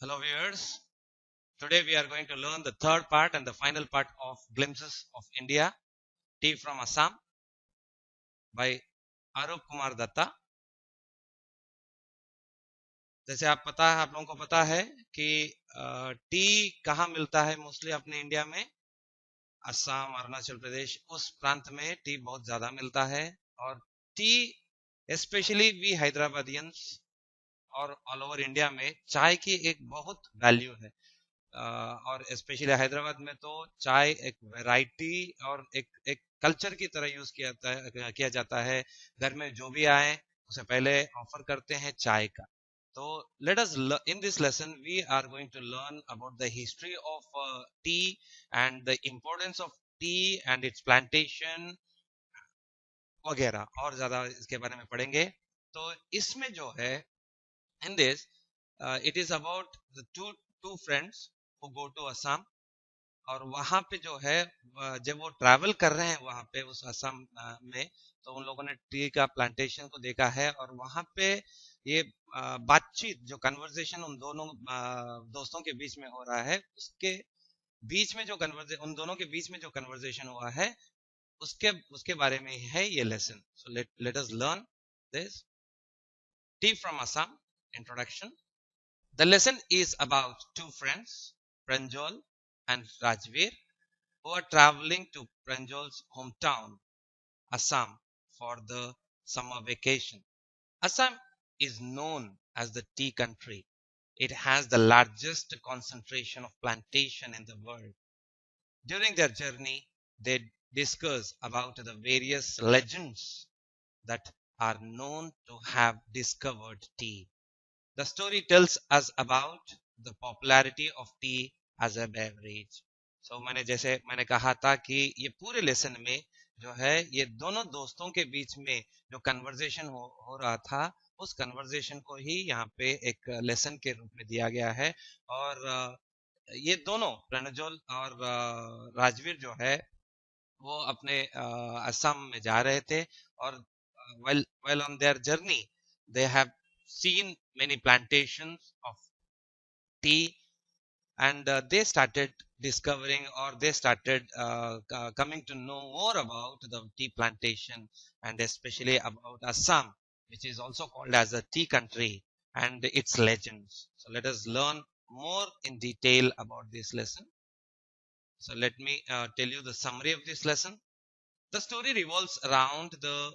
Hello viewers, today we are going to learn the third part and the final part of Glimpses of India, Tea from Assam by Arup Kumar Datta. जैसे आप लोगों को पता है कि T कहाँ मिलता है मोस्टली अपने इंडिया में, असम, अरुणाचल प्रदेश उस प्रांत में टी बहुत ज्यादा मिलता है। और टी स्पेशली वी हैदराबादियंस और ऑल ओवर इंडिया में चाय की एक बहुत वैल्यू है। और स्पेशली हैदराबाद में तो चाय एक वैरायटी और एक कल्चर की तरह यूज किया जाता है। घर में जो भी आए उसे पहले ऑफर करते हैं चाय का। तो let us in this lesson we are going to learn about the history of tea and the importance of tea and its plantation वगैरह और ज्यादा इसके बारे में पढ़ेंगे। तो इसमें जो है in this it is about the two friends who go to Assam। और वहां पे जो है जब वो ट्रैवल कर रहे हैं वहां पे उस असम में, तो उन लोगों ने टी का प्लांटेशन को देखा है। और वहां पे ये बातचीत जो कन्वर्सेशन उन दोनों दोस्तों के बीच में हो रहा है, उसके बीच में जो कन्वर्सेशन उन दोनों के बीच में जो कन्वर्सेशन हुआ है उसके उसके बारे में है ये lesson. So let us learn this T from Assam introduction. The lesson is about two friends, Pranjal and Rajveer, who are traveling to Pranjal's hometown, Assam, for the summer vacation. Assam is known as the tea country. It has the largest concentration of plantation in the world. During their journey, they discuss about the various legends that are known to have discovered tea. The story tells us about the popularity of tea as a beverage. So मैंने कहा था कि ये पूरे lesson में जो है ये दोनों दोस्तों के बीच में जो कन्वर्सेशन हो रहा था, उस कन्वर्सेशन को ही यहाँ पे एक लेसन के रूप में दिया गया है। और ये दोनों प्रणजोल और राजवीर जो है वो अपने असम में जा रहे थे। और while on their journey they have seen many plantations of tea, and they started discovering, or they started coming to know more about the tea plantation, and especially about Assam, which is also called as a tea country, and its legends. So let us learn more in detail about this lesson. So let me tell you the summary of this lesson. The story revolves around the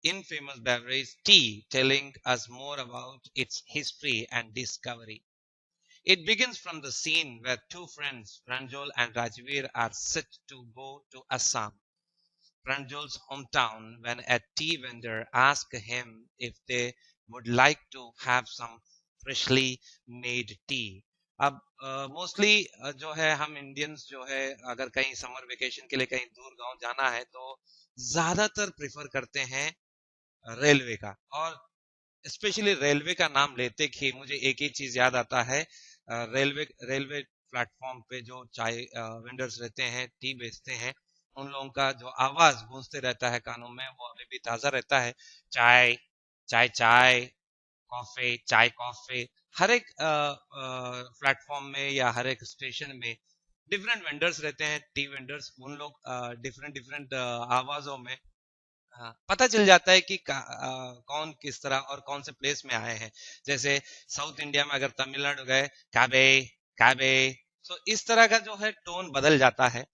infamous beverage tea, telling us more about its history and discovery. It begins from the scene where two friends, Pranjal and Rajveer, are set to go to Assam, Pranjal's hometown, when a tea vendor asks him if they would like to have some freshly made tea. अब mostly जो है हम Indians जो है अगर कहीं summer vacation के लिए कहीं दूर गांव जाना है तो ज्यादातर प्रिफर करते हैं रेलवे का। और स्पेशली रेलवे का नाम लेते ही मुझे एक ही चीज याद आता है। रेलवे रेलवे प्लेटफॉर्म पे जो चाय वेंडर्स रहते हैं, टी बेचते हैं, उन लोगों का जो आवाज गूंजते रहता है कानों में वो अभी भी ताजा रहता है। चाय चाय चाय, कॉफी चाय कॉफी। हर एक प्लेटफॉर्म में या हर एक स्टेशन में डिफरेंट वेंडर्स रहते हैं, टी वेंडर्स। उन लोग डिफरेंट डिफरेंट आवाजों में हाँ, पता चल जाता है कि कौन किस तरह और कौन से प्लेस में आए हैं। जैसे साउथ इंडिया में अगर तमिलनाडु गए, काबे काबे, तो इस तरह का जो है टोन बदल जाता है।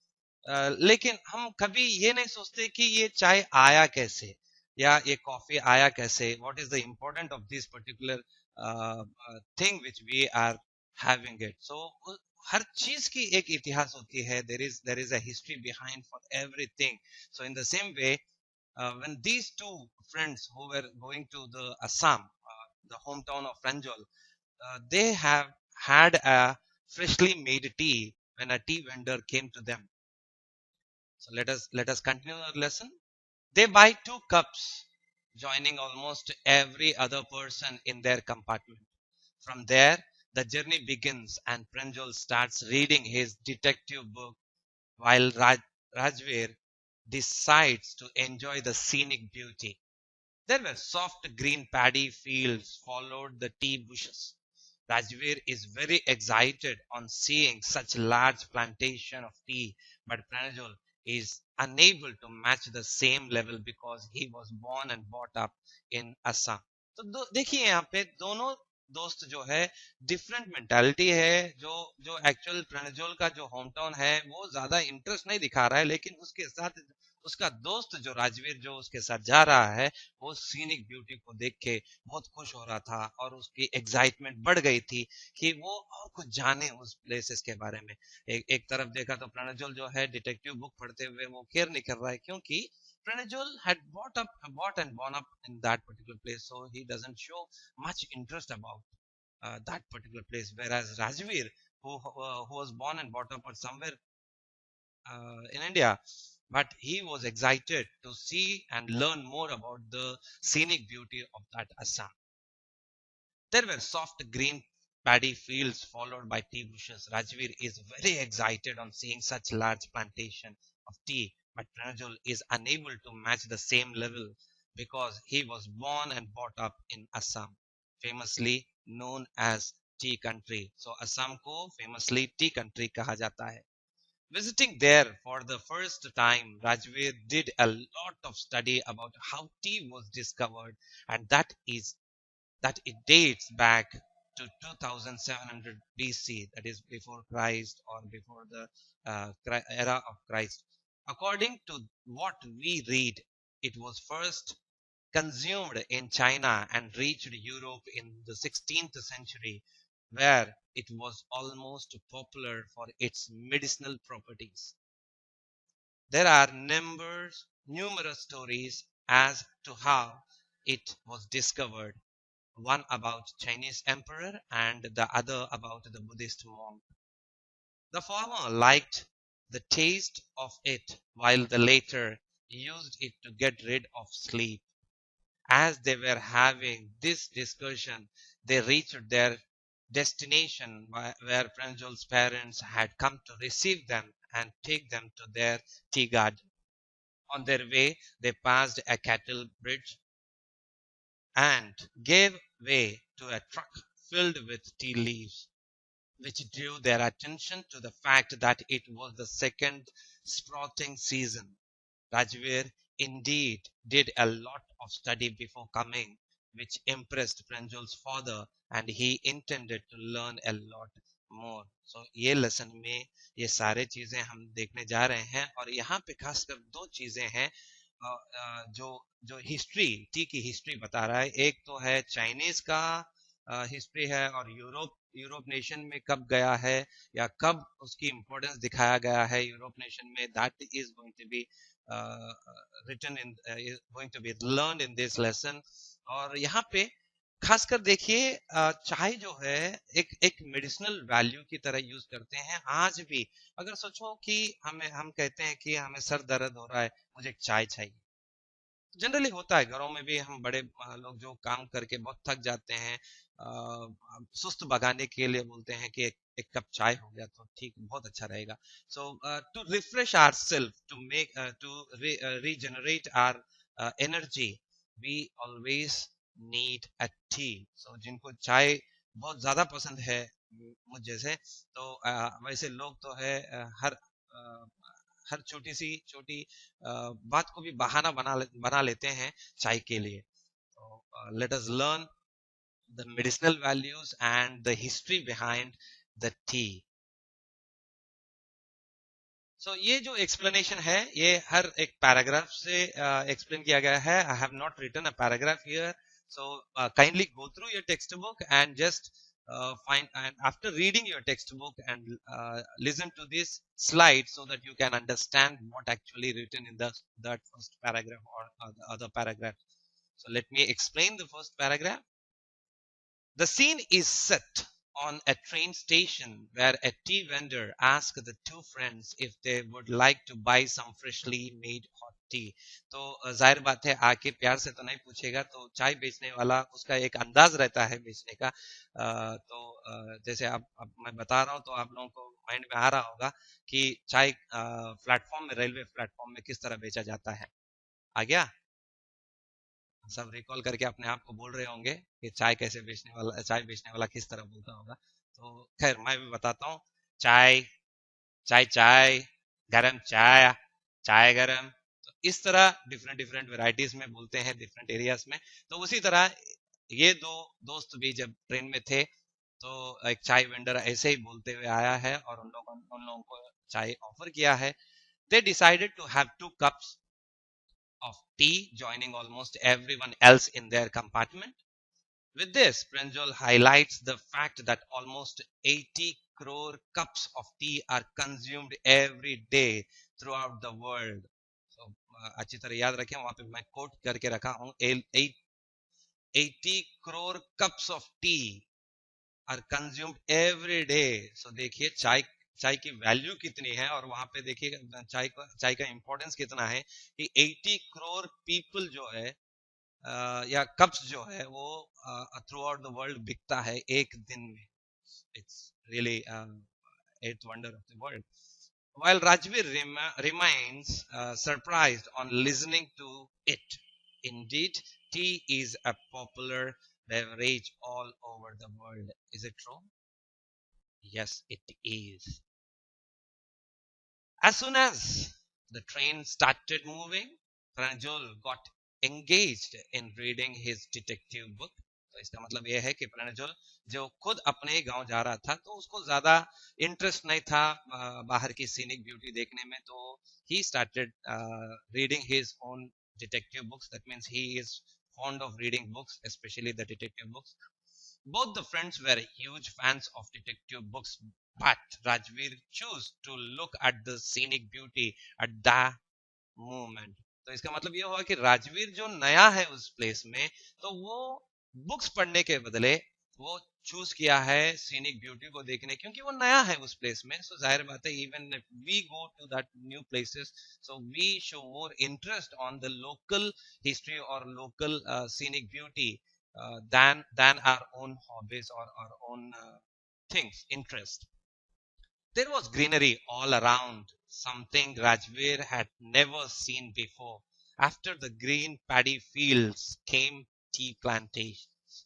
लेकिन हम कभी ये नहीं सोचते कि ये चाय आया कैसे या ये कॉफी आया कैसे। What is the important of this particular thing which we are having it. So हर चीज की एक इतिहास होती है। There is a history behind for everything. So in the same way, when these two friends who were going to the Assam, the hometown of Pranjal, they have had a freshly made tea when a tea vendor came to them. So let us continue our lesson. They buy two cups, joining almost every other person in their compartment. From there, the journey begins, and Pranjal starts reading his detective book while Rajveer decides to enjoy the scenic beauty. There were soft green paddy fields followed the tea bushes. Rajveer is very excited on seeing such large plantation of tea, but Pranajul is unable to match the same level because he was born and brought up in Assam. तो देखिए यहाँ पे दोनों दोस्त जो है different mentality है। जो जो एक्चुअल प्रणजोल का जो होम टाउन है वो ज्यादा इंटरेस्ट नहीं दिखा रहा है, लेकिन उसके साथ उसका दोस्त जो राजवीर जो उसके साथ जा रहा है वो सीनिक ब्यूटी को देख के बहुत खुश हो रहा था और उसकी एक्साइटमेंट बढ़ गई थी कि वो और कुछ जाने उस प्लेसेस के बारे में। एक तरफ देखा तो प्रणजोल जो है डिटेक्टिव बुक पढ़ते हुए वो केयर नहीं कर रहा है, क्योंकि Pranajul had bought and born up in that particular place, so he doesn't show much interest about that particular place. Whereas Rajveer, who was born and brought up at somewhere in India, but he was excited to see and learn more about the scenic beauty of that Assam. There were soft green paddy fields followed by tea bushes. Rajveer is very excited on seeing such large plantation of tea, but Pranajul is unable to match the same level because he was born and brought up in Assam, famously known as tea country. So Assam को famously tea country कहा जाता है. Visiting there for the first time, Rajveer did a lot of study about how tea was discovered, and that it dates back to 2700 BC, that is before Christ or before the era of Christ. According to what we read, it was first consumed in China and reached Europe in the 16th century, where it was almost popular for its medicinal properties. There are numerous stories as to how it was discovered, one about Chinese emperor and the other about the Buddhist monk. The former liked the taste of it, while the latter used it to get rid of sleep. As they were having this discussion, they reached their destination where Pranjal's parents had come to receive them and take them to their tea garden. On their way, they passed a cattle bridge and gave way to a truck filled with tea leaves, which drew their attention to the fact that it was the second sprouting season. Rajveer indeed did a lot of study before coming, which impressed Pranjal's father, and he intended to learn a lot more. So ये lesson में ये सारे चीजें हम देखने जा रहे हैं, और यहाँ पे खासकर दो चीजें हैं जो जो हिस्ट्री टी की हिस्ट्री बता रहा है। एक तो है चाइनीज का हिस्ट्री है, और यूरोप यूरोप नेशन में कब गया है या कब उसकी इम्पोर्टेंस दिखाया गया है यूरोप नेशन में, that is going to be written in is going to be learned in this lesson. और यहाँ पे खासकर देखिए चाय जो है एक एक मेडिसिनल वैल्यू की तरह यूज करते हैं आज भी। अगर सोचो कि हम कहते हैं कि हमें सर दर्द हो रहा है, मुझे एक चाय चाहिए। जनरली होता है घरों में भी, हम बड़े लोग जो काम करके बहुत थक जाते हैं, सुस्त भगाने के लिए बोलते हैं कि एक कप चाय हो गया तो ठीक, बहुत अच्छा रहेगा। So to refresh our self, to make to regenerate our energy, we always need a tea. So जिनको चाय बहुत ज्यादा पसंद है मुझ जैसे, तो वैसे लोग तो है हर छोटी सी छोटी बात को भी बहाना बना लेते हैं चाय के लिए। तो let us learn the medicinal values and the history behind the tea. So ये जो एक्सप्लेनेशन है ये हर एक पैराग्राफ से एक्सप्लेन किया गया है। I have not written a paragraph here, so kindly go through your textbook and just find, and after reading your textbook and listen to this slide so that you can understand what actually written in that first paragraph or the other paragraph. So let me explain the first paragraph. The scene is set on a train station where a tea vendor asks the two friends if they would like to buy some freshly made hot tea. तो जाहिर बात है आके प्यार से तो नहीं पूछेगा, तो चाय बेचने वाला उसका एक अंदाज रहता है बेचने का। तो जैसे अब मैं बता रहा हूँ तो आप लोगों को माइंड में आ रहा होगा कि चाय प्लेटफॉर्म में, रेलवे प्लेटफॉर्म में किस तरह बेचा जाता है। आ गया? सब रिकॉल करके अपने आप को बोल रहे होंगे कि चाय कैसे बेचने वाला, चाय बेचने वाला किस तरह बोलता होगा। तो खैर मैं भी बताता हूँ। चाय, चाय चाय, गरम चाय, चाय गरम। तो इस तरह डिफरेंट डिफरेंट वेराइटीज में बोलते हैं डिफरेंट एरियाज में। तो उसी तरह ये दो दोस्त भी जब ट्रेन में थे तो एक चाय वेंडर ऐसे ही बोलते हुए आया है और उन लोगों को चाय ऑफर किया है। They decided to have 2 cups of tea, joining almost everyone else in their compartment. With this, Pranjal highlights the fact that almost 80 crore cups of tea are consumed every day throughout the world. So, अच्छी तरह याद रखें, वहां पे मैं coat करके रखा हूं, 80 crore cups of tea are consumed every day. So देखिए चाय, चाय की वैल्यू कितनी है और वहां पे देखिए चाय का इंपॉर्टेंस कितना है कि 80 करोड़ पीपल जो है या कप्स जो है वो थ्रू आउट द वर्ल्ड बिकता है एक दिन में। It's really eight wonder of the world. While Rajveer remains surprised on listening to it. Indeed, tea is a popular beverage all over the world. Is it true? Yes, it is. As soon as the train started moving, Pranjul got engaged in reading his detective book. तो इसका मतलब यह है कि प्रणजुल जो खुद अपने ही गांव जा रहा था तो उसको ज्यादा इंटरेस्ट नहीं था बाहर की सीनिक ब्यूटी देखने में। तो he started reading his own detective books. That means he is fond of reading books, especially the detective books. Both the friends were huge fans of detective books, but Rajveer chose to look at the scenic beauty at that moment. तो इसका मतलब ये हुआ कि राजवीर जो नया है उस प्लेस में, तो वो बुक्स पढ़ने के बदले वो चूज किया है सीनिक ब्यूटी को देखने, क्योंकि वो नया है उस प्लेस में। सो जाहिर बात है, even we go to that new places, so we show more interest on the local history और local scenic beauty than our own hobbies or our own things, interest. There was greenery all around, something Rajveer had never seen before. After the green paddy fields came tea plantations.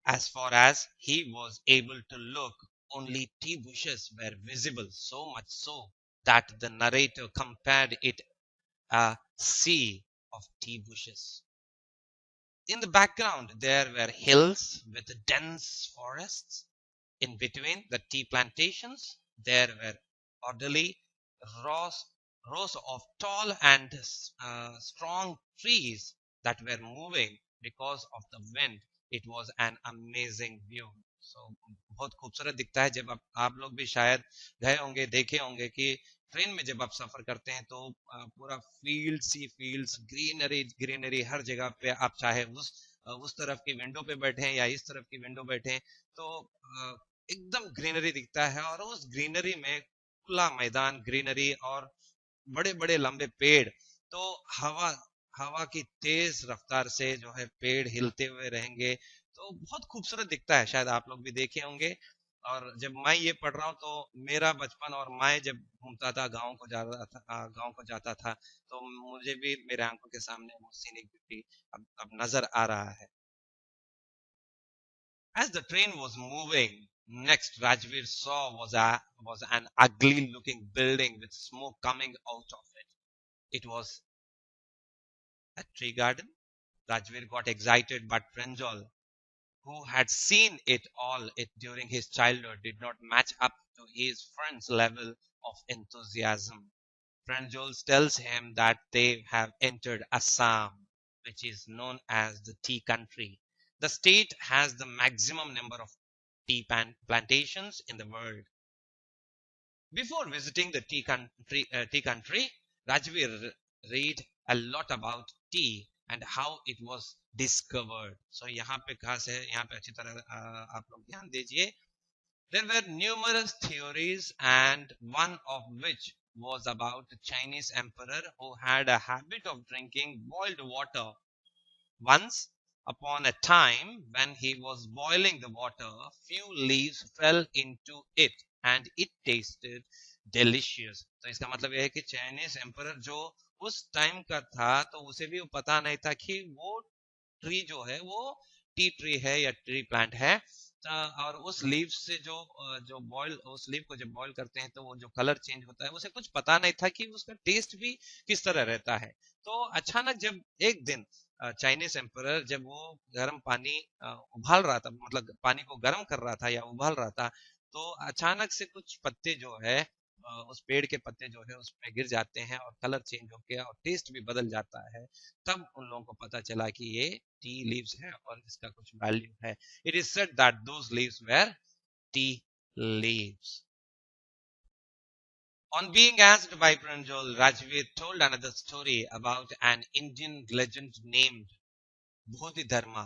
As far as he was able to look, only tea bushes were visible, so much so that the narrator compared it a sea of tea bushes. In the background, there were hills with dense forests. In between the tea plantations, there were orderly rows, rows of tall and strong trees that were moving because of the wind. It was an amazing view. So बहुत खूबसूरत दिखता है। जब आप लोग भी शायद गए होंगे, देखे होंगे कि ट्रेन में जब आप सफर करते हैं तो पूरा फील्ड्स ही फील्ड्स, ग्रीनरी ग्रीनरी हर जगह पे। आप चाहे उस तरफ की विंडो पे बैठे या इस तरफ की विंडो बैठे, तो एकदम ग्रीनरी दिखता है। और उस ग्रीनरी में खुला मैदान, ग्रीनरी और बड़े बड़े लंबे पेड़। तो हवा हवा की तेज रफ्तार से जो है पेड़ हिलते हुए रहेंगे, तो बहुत खूबसूरत दिखता है। शायद आप लोग भी देखे होंगे। और जब मैं ये पढ़ रहा हूँ तो मेरा बचपन, और मैं जब घूमता था गाँव को जा रहा था, गाँव को जाता था, तो मुझे भी मेरे आंखों के सामने वो सीनिक ब्यूटी अब नजर आ रहा है। As the train was moving, next Rajveer saw was an ugly looking building with smoke coming out of it. It was a tree garden. Rajveer got excited, but Pranjal, who had seen it all during his childhood, did not match up to his friend's level of enthusiasm. Pranjal tells him that they have entered Assam, which is known as the tea country. The state has the maximum number of tea plantations in the world. Before visiting the tea country, Rajveer read a lot about tea and how it was discovered. So यहाँ पे खास है, यहाँ पे अच्छी तरह आप लोग ध्यान दीजिए। There were numerous theories, and one of which was about the Chinese emperor who had a habit of drinking boiled water. Once upon a time, when he was boiling the water, few leaves fell into it and it tasted delicious. तो इसका मतलब यह है कि Chinese emperor जो उस time का था, तो उसे भी वो पता नहीं था कि वो ट्री जो है वो टी ट्री है या ट्री प्लांट है। और उस लीव से जो बॉयल, उस लीव को जब बॉयल करते हैं तो वो जो कलर चेंज होता है, उसे कुछ पता नहीं था कि उसका टेस्ट भी किस तरह रहता है। तो अचानक जब एक दिन चाइनीज एम्परर जब वो गर्म पानी उबाल रहा था, मतलब पानी को गर्म कर रहा था या उबाल रहा था, तो अचानक से कुछ पत्ते जो है उस पेड़ के पत्ते जो है उसमें गिर जाते हैं और कलर चेंज होके और टेस्ट भी बदल जाता है। तब उन लोगों को पता चला कि ये टी लीव्स है और इसका कुछ वैल्यू है। It is said that those leaves were tea leaves. On being asked by Pranjal, Rajveer told another story about an Indian legend named Bodhidharma.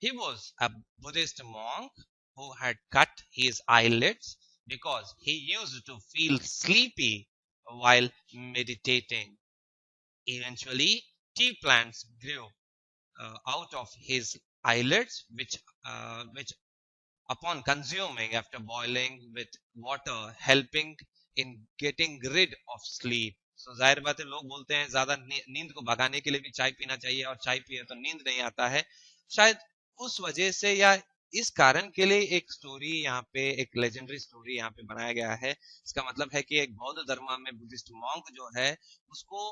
He was a Buddhist monk who had cut his eyelids because he used to feel sleepy while meditating. Eventually, tea plants grew out of his eyelids, which upon consuming after boiling with water, helping in getting rid of sleep. So जाहिर बात है, लोग बोलते हैं ज्यादा नींद को भगाने के लिए भी चाय पीना चाहिए, और चाय पिए तो नींद नहीं आता है। शायद उस वजह से या इस कारण के लिए एक स्टोरी यहाँ पे, एक लेजेंडरी स्टोरी यहाँ पे बनाया गया है। इसका मतलब है कि एक बौद्ध धर्म में बुद्धिस्ट मॉन्क जो है उसको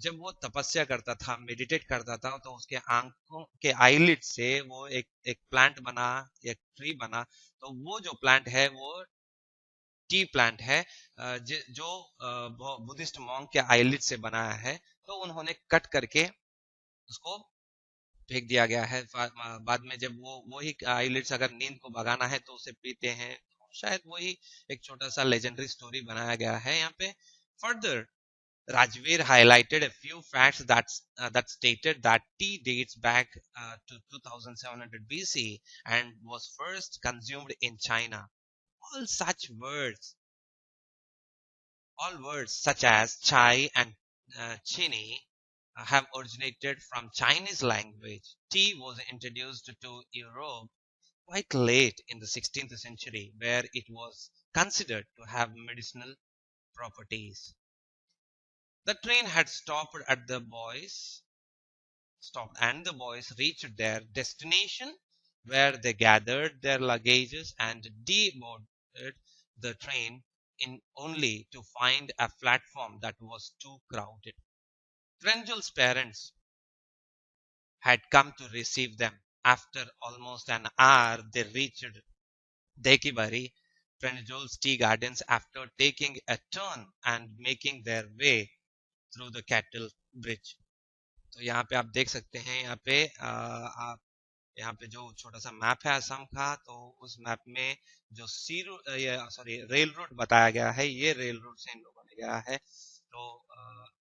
जब वो तपस्या करता था, मेडिटेट करता था, तो उसके आंखों के आईलिड से वो एक एक प्लांट बना, एक ट्री बना। तो वो जो प्लांट है वो टी प्लांट है, जो बुद्धिस्ट मॉन्क के आईलिड से बनाया है। तो उन्होंने कट करके उसको फेंक दिया गया है। बाद में जब वो वही आईलिड्स अगर नींद को भगाना है तो उसे पीते हैं। शायद वही एक छोटा सा लेजेंडरी स्टोरी बनाया गया है यहाँ पे। Further, Rajveer highlighted a few facts that stated that tea dates back to 2700 BC and was first consumed in China. All such words, all words such as chai and chini have originated from Chinese language. Tea was introduced to Europe quite late in the 16th century, where it was considered to have medicinal properties. The train had stopped and the boys reached their destination, where they gathered their luggages and deboarded the train, in only to find a platform that was too crowded. Pranjal's parents had come to receive them. After almost an hour, they reached Dekibari, Pranjal's tea gardens, after taking a turn and making their way through the cattle bridge. तो यहाँ पे आप देख सकते हैं, यहाँ पे आप यहाँ पे जो छोटा सा मैप है असम का, तो उस मैप में जो रेल रूट बताया गया है, ये रेल रूट से इन लोगों ने गया है। तो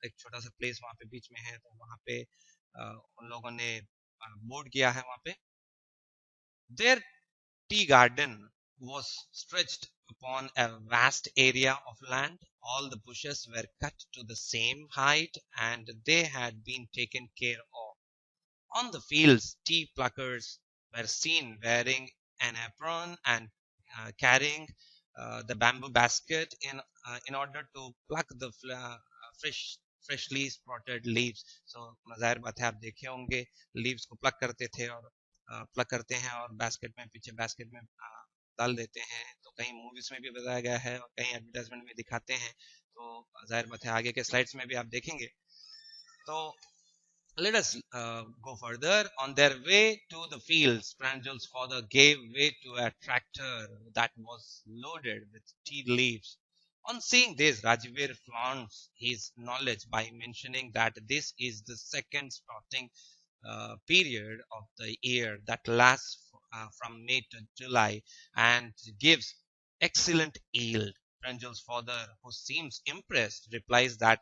एक छोटा सा प्लेस वहाँ पे बीच में है, तो वहाँ पे उन लोगों ने बोर्ड किया है वहाँ पे। There tea garden was stretched upon a vast area of land. All the bushes were cut to the same height and they had been taken care of. On the fields, tea pluckers were seen wearing an apron and carrying the bamboo basket in order to pluck the fresh freshly sprouted leaves. So जाहिर बात है, आप देखे होंगे leaves को pluck करते थे और प्लग करते हैं और बास्केट में, पीछे बास्केट में डाल देते हैं। तो कहीं मूवीज में भी बताया गया है और कहीं एडवर्टाइजमेंट में दिखाते हैं। तो जाहिर बात है आगे के स्लाइड्स में भी आप देखेंगे। तो let us go further. On their way to the fields, Pranjal's father gave way to a tractor that was loaded with tea leaves. On seeing this, Rajveer flaunts his knowledge by mentioning that this is the second sprouting period of the year that lasts from May to July and gives excellent yield. Pranjal's father, who seems impressed, replies that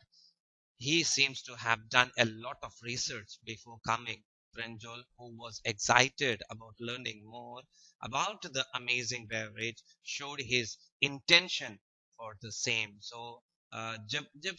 he seems to have done a lot of research before coming. Pranjal, who was excited about learning more about the amazing beverage, showed his intention for the same. So जब जब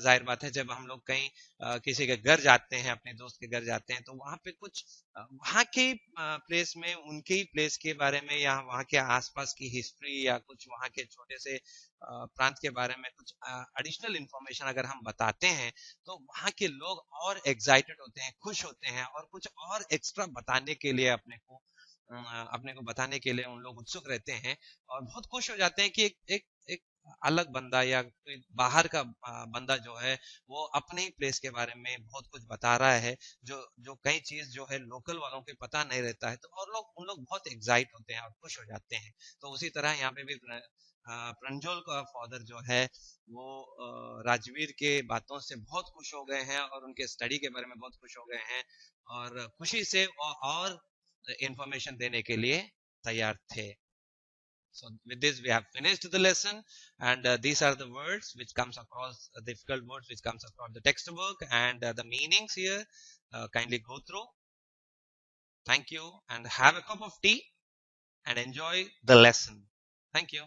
जाहिर बात है जब हम लोग कहीं किसी के घर जाते हैं, अपने दोस्त के घर जाते हैं, तो वहां पे कुछ वहां के प्लेस में उनके ही प्लेस के बारे में या वहां के आसपास की हिस्ट्री या कुछ वहां के छोटे से प्रांत के बारे में कुछ एडिशनल इंफॉर्मेशन अगर हम बताते हैं, तो वहां के लोग और एक्साइटेड होते हैं, खुश होते हैं और कुछ और एक्स्ट्रा बताने के लिए अपने को बताने के लिए उन लोग उत्सुक रहते हैं और बहुत खुश हो जाते हैं कि एक अलग बंदा या कोई बाहर का बंदा जो है वो अपने ही प्लेस के बारे में बहुत कुछ बता रहा है, जो जो कई चीज जो है लोकल वालों के पता नहीं रहता है, तो और लोग उन लोग बहुत एक्साइट होते हैं और खुश हो जाते हैं। तो उसी तरह यहाँ पे भी प्रंजोल का फादर जो है वो राजवीर के बातों से बहुत खुश हो गए हैं और उनके स्टडी के बारे में बहुत खुश हो गए हैं और खुशी से और इंफॉर्मेशन देने के लिए तैयार थे। So with this we have finished the lesson, and these are the words which comes across difficult words which comes across the textbook, and the meanings here kindly go through. Thank you and have a cup of tea and enjoy the lesson. Thank you.